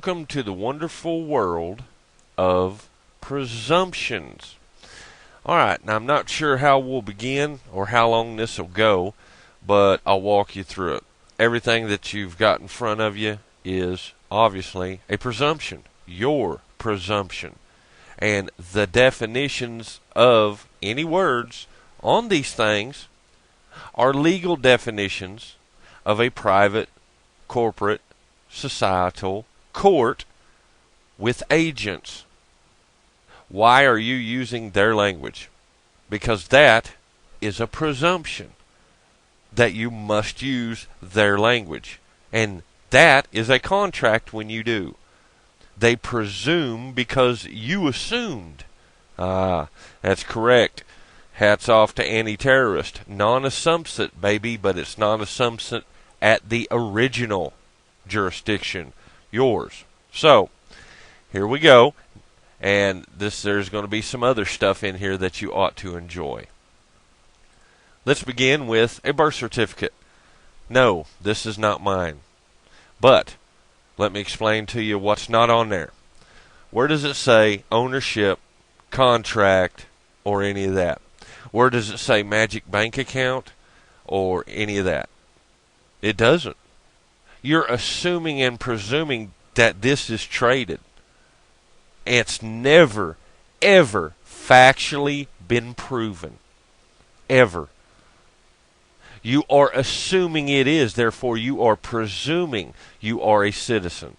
welcome to the wonderful world of presumptions. Alright, now I'm not sure how we'll begin or how long this will go, but I'll walk you through it. Everything that you've got in front of you is obviously a presumption, your presumption. And the definitions of any words on these things are legal definitions of a private, corporate, societal court with agents. Why are you using their language? Because that is a presumption that you must use their language. And that is a contract when you do. They presume because you assumed. That's correct. Hats off to anti-terrorist. Non-assumpsit, baby, but it's non-assumpsit at the original jurisdiction, yours. So, here we go. And there's going to be some other stuff in here that you ought to enjoy. Let's begin with a birth certificate. No, this is not mine. But let me explain to you what's not on there. Where does it say ownership, contract, or any of that? Where does it say magic bank account or any of that? It doesn't. You're assuming and presuming that this is traded. It's never, ever factually been proven. Ever. You are assuming it is, therefore you are presuming you are a citizen.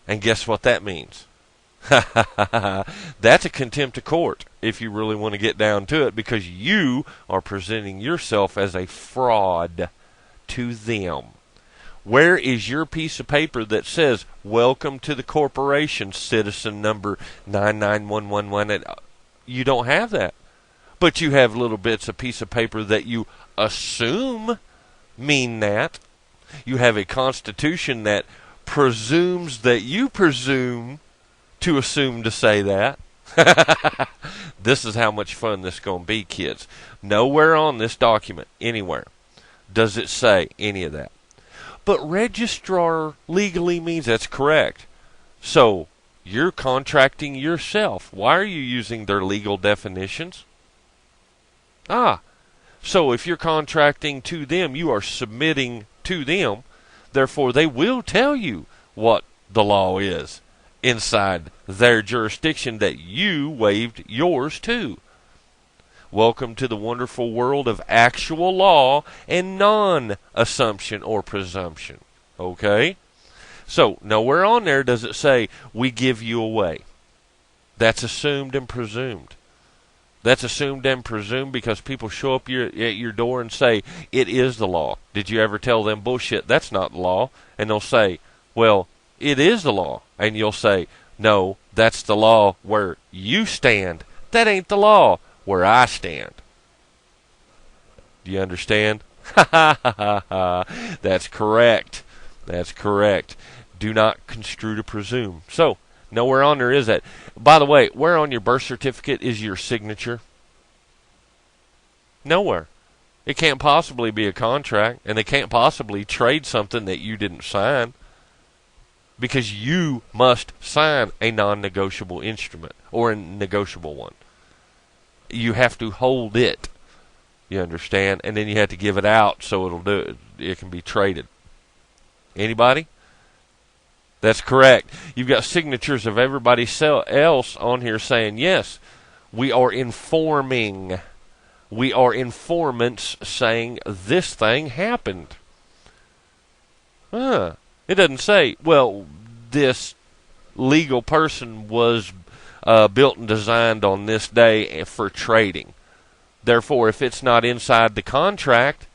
And guess what that means? That's a contempt of court, if you really want to get down to it, because you are presenting yourself as a fraud to them. Where is your piece of paper that says, welcome to the corporation, citizen number 99111? You don't have that. But you have little bits of piece of paper that you assume mean that. You have a constitution that presumes that you presume to assume to say that. This is how much fun this is going to be, kids. Nowhere on this document, anywhere, does it say any of that. But registrar legally means that's correct. So, you're contracting yourself. Why are you using their legal definitions? So if you're contracting to them, you are submitting to them. Therefore, they will tell you what the law is inside their jurisdiction that you waived yours to. Welcome to the wonderful world of actual law and non-assumption or presumption. Okay? So, nowhere on there does it say, we give you away. That's assumed and presumed. That's assumed and presumed because people show up at your door and say, it is the law. Did you ever tell them, bullshit, that's not the law? And they'll say, well, it is the law. And you'll say, no, that's the law where you stand. That ain't the law where I stand. Do you understand? That's correct. That's correct. Do not construe to presume. So, nowhere on there is that. By the way, where on your birth certificate is your signature? Nowhere. It can't possibly be a contract, and they can't possibly trade something that you didn't sign, because you must sign a non-negotiable instrument or a negotiable one. You have to hold it, you understand, and then you have to give it out so it can be traded. Anybody? That's correct. You've got signatures of everybody else on here saying, yes, we are informing. We are informants saying this thing happened. It doesn't say, well, this legal person was built and designed on this day for trading. Therefore, if it's not inside the contract,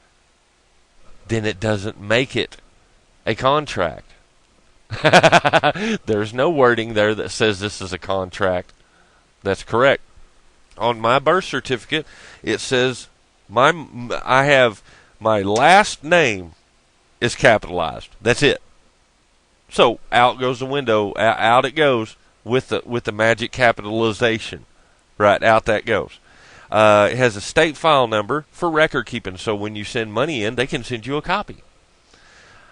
then it doesn't make it a contract. There's no wording there that says this is a contract. That's correct. On my birth certificate, it says I have my last name is capitalized. That's it. So out goes the window. Out it goes with the magic capitalization. Right, out that goes. It has a state file number for record keeping, so when you send money in, they can send you a copy.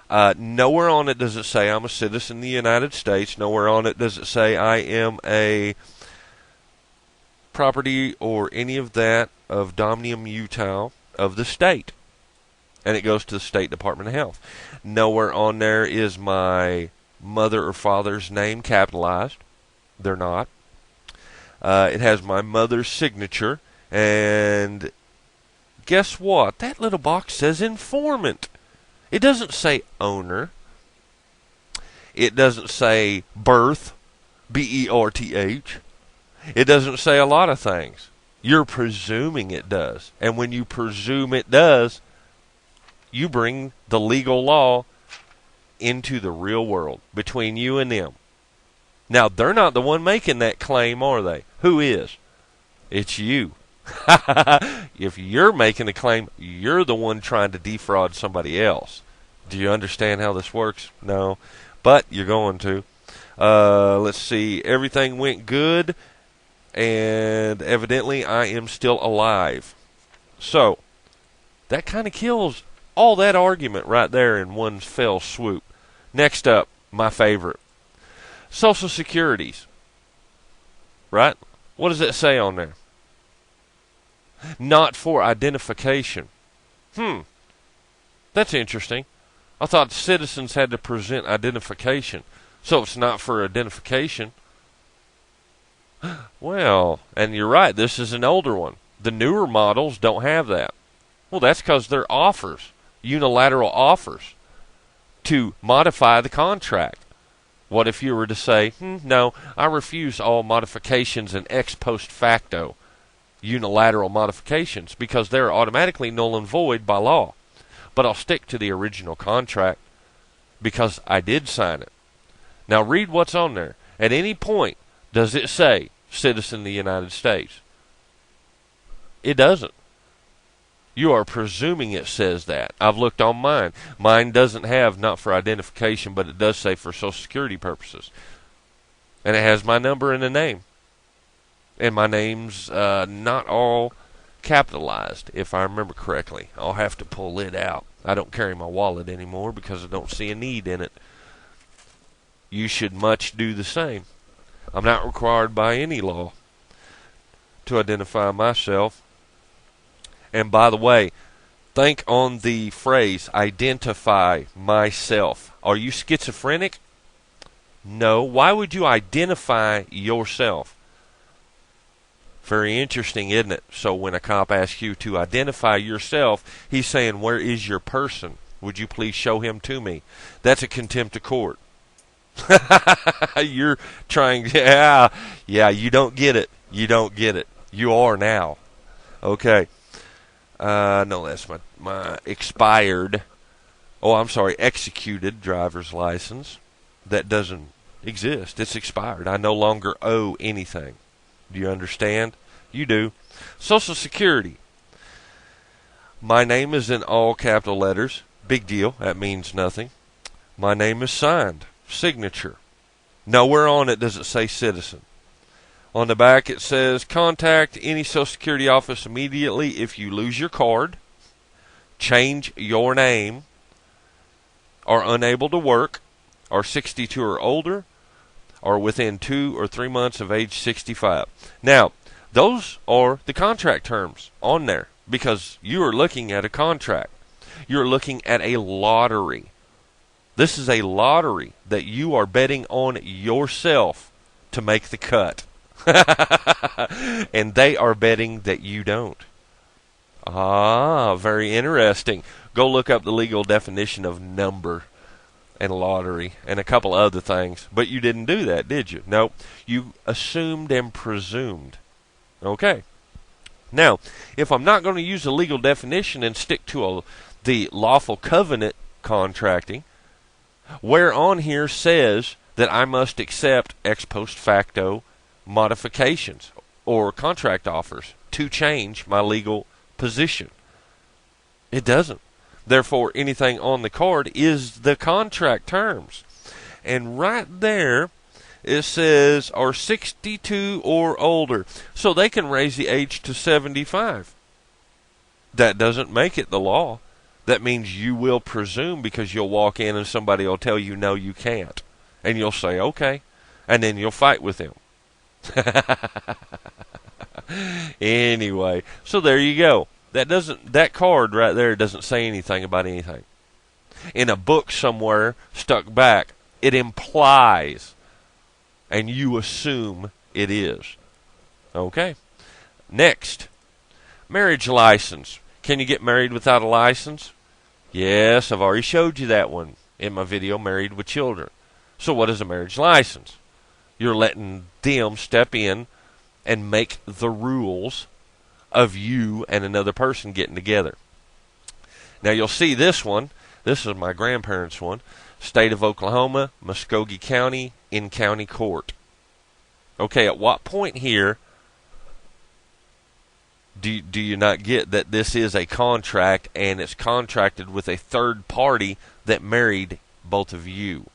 Nowhere on it does it say I'm a citizen of the United States. Nowhere on it does it say I am a property or any of that of Dominium Utah of the state. And it goes to the State Department of Health. Nowhere on there is my mother or father's name capitalized. They're not. It has my mother's signature. And guess what? That little box says informant. It doesn't say owner. It doesn't say birth, B-E-R-T-H. It doesn't say a lot of things. You're presuming it does. And when you presume it does, you bring the legal law into the real world between you and them. Now, they're not the one making that claim, are they? Who is? It's you. If you're making the claim, you're the one trying to defraud somebody else. Do you understand how this works? No. But you're going to. Let's see. Everything went good, and evidently I am still alive. So, that kind of kills all that argument right there in one fell swoop. Next up, my favorite. Social Securities. Right? What does it say on there? Not for identification. That's interesting. I thought citizens had to present identification. So it's not for identification. Well, and you're right, this is an older one. The newer models don't have that. Well, that's because they're offers, unilateral offers, to modify the contract. What if you were to say, no, I refuse all modifications and ex post facto unilateral modifications because they're automatically null and void by law. But I'll stick to the original contract because I did sign it. Now read what's on there. At any point, does it say citizen of the United States? It doesn't. You are presuming it says that. I've looked on mine. Mine doesn't have not for identification, but it does say for Social Security purposes. And it has my number and a name. And my name's not all capitalized, if I remember correctly. I'll have to pull it out. I don't carry my wallet anymore because I don't see a need in it. You should much do the same. I'm not required by any law to identify myself. And by the way, think on the phrase, identify myself. Are you schizophrenic? No. Why would you identify yourself? Very interesting, isn't it? So when a cop asks you to identify yourself, he's saying, where is your person? Would you please show him to me? That's a contempt of court. You're trying, you don't get it. You don't get it. You are now. Okay. No, that's my expired, executed driver's license. That doesn't exist. It's expired. I no longer owe anything. Do you understand? You do. Social Security. My name is in all capital letters. Big deal. That means nothing. My name is signed. Signature. Nowhere on it does it say citizen. On the back it says, contact any Social Security office immediately if you lose your card, change your name, are unable to work, are 62 or older, or within 2 or 3 months of age 65. Now, those are the contract terms on there because you are looking at a contract. You're looking at a lottery. This is a lottery that you are betting on yourself to make the cut. And they are betting that you don't. Very interesting. Go look up the legal definition of number and lottery and a couple other things. But you didn't do that, did you? No. You assumed and presumed. Okay. Now, if I'm not going to use a legal definition and stick to the lawful covenant contracting, where on here says that I must accept ex post facto modifications or contract offers to change my legal position? It doesn't. Therefore, anything on the card is the contract terms. And right there, it says are 62 or older. So they can raise the age to 75. That doesn't make it the law. That means you will presume because you'll walk in and somebody will tell you, no, you can't. And you'll say, okay. And then you'll fight with them. Anyway, so there you go. That card right there doesn't say anything about anything. In a book somewhere stuck back, it implies, and you assume it is. Okay. Next, marriage license. Can you get married without a license? Yes, I've already showed you that one in my video, Married with Children. So what is a marriage license? You're letting them step in and make the rules of you and another person getting together. Now you'll see this one. This is my grandparents' one. State of Oklahoma, Muskogee County, in county court. Okay, at what point here do you not get that this is a contract and it's contracted with a third party that married both of you?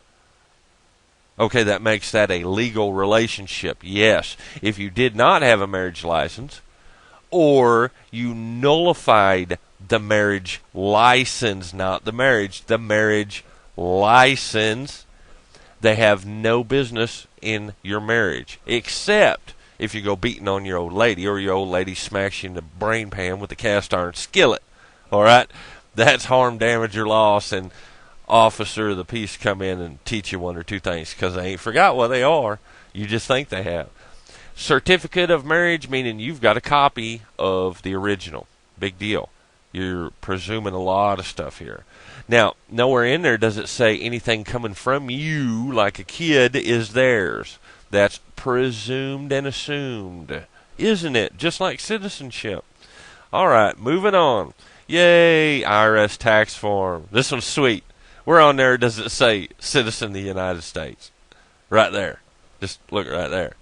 Okay, that makes that a legal relationship. Yes, if you did not have a marriage license or you nullified the marriage license, not the marriage license, they have no business in your marriage, except if you go beating on your old lady or your old lady smacks you in the brain pan with a cast iron skillet. All right? That's harm, damage, or loss, and officer of the peace come in and teach you one or two things because they ain't forgot what they are. You just think they have. Certificate of marriage, meaning you've got a copy of the original. Big deal. You're presuming a lot of stuff here. Now, nowhere in there does it say anything coming from you, like a kid, is theirs. That's presumed and assumed, isn't it? Just like citizenship. All right, moving on. Yay, IRS tax form. This one's sweet. Where on there does it say citizen of the United States? Right there. Just look right there.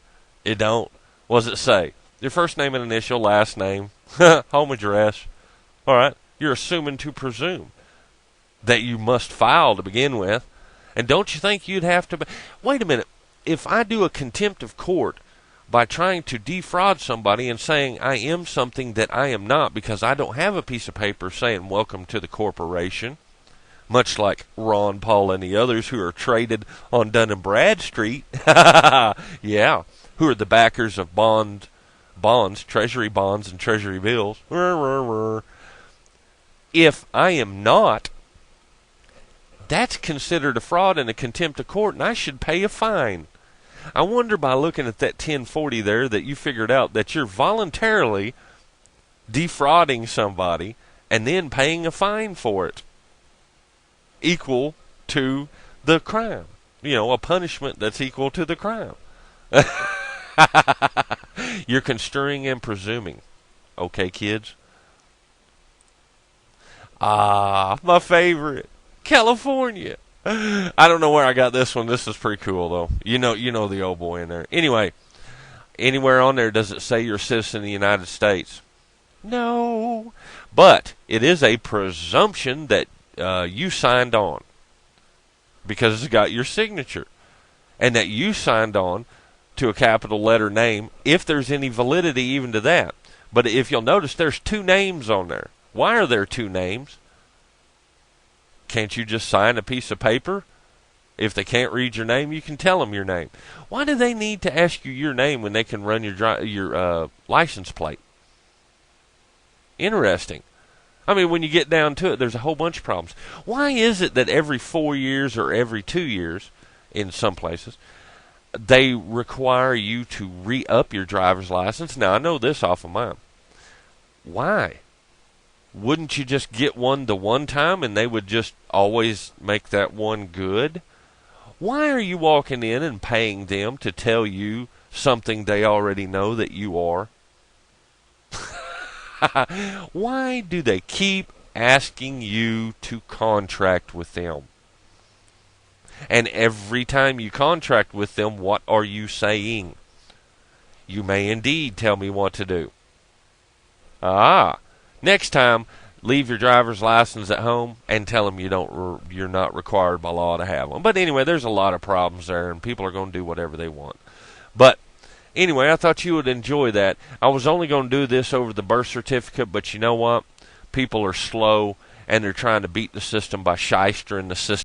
It don't. What does it say? Your first name and initial, last name, home address. All right. You're assuming to presume that you must file to begin with. And don't you think you'd have to... Wait a minute. If I do a contempt of court by trying to defraud somebody and saying I am something that I am not because I don't have a piece of paper saying welcome to the corporation, much like Ron Paul and the others who are traded on Dun and Bradstreet, yeah, who are the backers of bonds, treasury bonds and treasury bills. If I am not, that's considered a fraud and a contempt of court, and I should pay a fine. I wonder by looking at that 1040 there that you figured out that you're voluntarily defrauding somebody and then paying a fine for it, equal to the crime. You know, a punishment that's equal to the crime. You're construing and presuming. Okay, kids? My favorite. California. I don't know where I got this one. This is pretty cool, though. You know the old boy in there. Anyway, anywhere on there does it say you're a citizen of the United States? No. But it is a presumption that you signed on because it's got your signature. And that you signed on to a capital letter name, if there's any validity even to that. But if you'll notice, there's two names on there. Why are there two names? Can't you just sign a piece of paper? If they can't read your name, you can tell them your name. Why do they need to ask you your name when they can run your license plate? Interesting. I mean, when you get down to it, there's a whole bunch of problems. Why is it that every 4 years or every 2 years, in some places, they require you to re-up your driver's license? Now, I know this off of mine. Why? Wouldn't you just get one the one time and they would just always make that one good? Why are you walking in and paying them to tell you something they already know that you are? Why do they keep asking you to contract with them? And every time you contract with them, what are you saying? You may indeed tell me what to do. Next time, leave your driver's license at home and tell them you're not required by law to have one. But anyway, there's a lot of problems there, and people are going to do whatever they want. But anyway, I thought you would enjoy that. I was only going to do this over the birth certificate, but you know what? People are slow, and they're trying to beat the system by shystering the system